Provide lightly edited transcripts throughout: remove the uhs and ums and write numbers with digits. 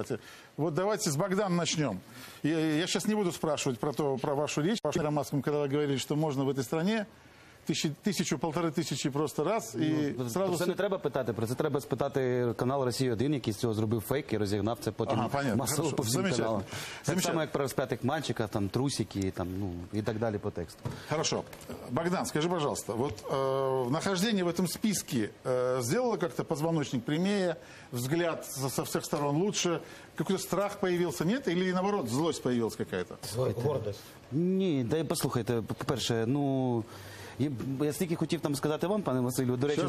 кстати. Вот давайте с Богдана начнем. Я сейчас не буду спрашивать про вашу речь. По Маскам, когда вы говорили, что можно в этой стране тисячу, полтори тисячі просто раз і сразу... Це не треба питати, про це треба спитати канал «Росія-1», який з цього зробив фейк і розігнав це потім масово по всім каналам. Так само, як про розп'ятих мальчиків, там, трусики, там, ну, і так далі по тексту. Хорошо. Богдан, скажи, пожалуйста, вот нахождение в этом списке сделало как-то позвоночник прямее, взгляд со всех сторон лучше, какой-то страх появился, нет? Или наоборот, злость появилась какая-то? Гордость. Ні, дай послухайте, по-перше, ну... Я стільки хотів там сказати вам, пане Василю, до речі,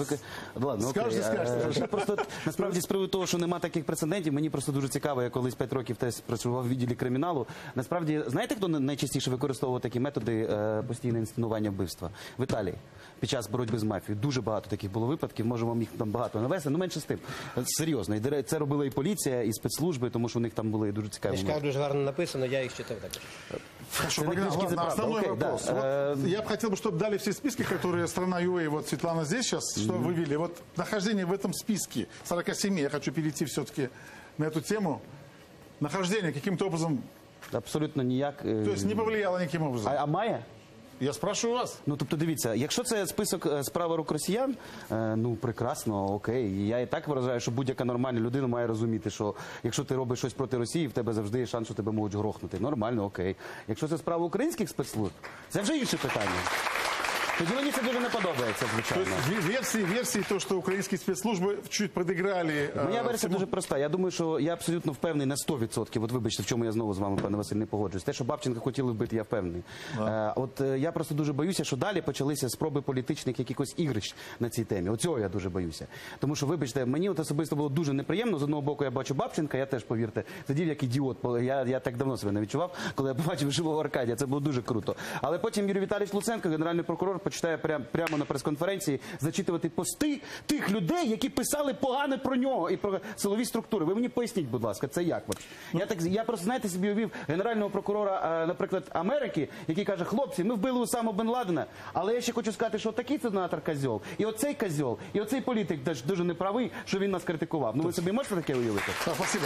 ладно, скажете. Просто насправді з приводу того, що нема таких прецедентів, мені просто дуже цікаво, я колись 5 років теж працював в відділі криміналу. Насправді, знаєте, хто найчастіше використовував такі методи постійного інсценування вбивства? В Італії. Під час боротьби з мафією. Дуже багато таких було випадків, можу вам їх там багато навести, але менше з тим. Серйозно, це робила і поліція, і спецслужби, тому що у них там були дуже цікаві моменти. Дуже гарно написано, я їх читав також. Хорошо, Богдан, ладно, основной вопрос. Вот я бы хотел, чтобы дали все списки, которые страна.ua, вот Светлана здесь сейчас, что вывели. Вот нахождение в этом списке 47, я хочу перейти все-таки на эту тему. Нахождение каким-то образом... Абсолютно ніяк. То есть не повлияло никаким образом? А має? Я спрашиваю вас. Ну, тобто, дивіться, якщо це список справа рук росіян, ну, прекрасно, окей. Я і так вважаю, що будь-яка нормальна людина має розуміти, що якщо ти робиш щось проти Росії, в тебе завжди є шанс, що тебе можуть грохнути. Нормально, окей. Якщо це справа українських спецслужб, це вже інше питання. Тоді мені це дуже не подобається, звичайно. Версії, то, що українські спецслужби чуть подіграли... Моя версія дуже проста. Я думаю, що я абсолютно впевнений на 100%. От вибачте, в чому я знову з вами, пане Василь, не погоджуюсь. Те, що Бабченка хотіли вбити, я впевнений. От я просто дуже боюся, що далі почалися спроби політичних якихось ігрищ на цій темі. Оцього я дуже боюся. Тому що, вибачте, мені от особисто було дуже неприємно. З одного боку я бачу Бабченка, я теж, повірте, сидів як ідіот. Я так давно себе не відчував, коли я побачив живого Аркадія. Це було дуже круто. Але потім Юрій Віталійович Луценко, генеральний прокурор, почитає прямо на прес-конференції зачитувати пости тих людей, які писали погане про нього і про силові структури. Ви мені поясніть, будь ласка, це як? Я просто, знаєте, собі уявив генерального прокурора, наприклад, Америки, який каже: хлопці, ми вбили Усаму бен Ладена, але я ще хочу сказати, що такий сенатор козьол, і оцей козьол, і оцей політик теж дуже неправий, що він нас критикував. Ну ви собі можете таке уявити? Спасибо.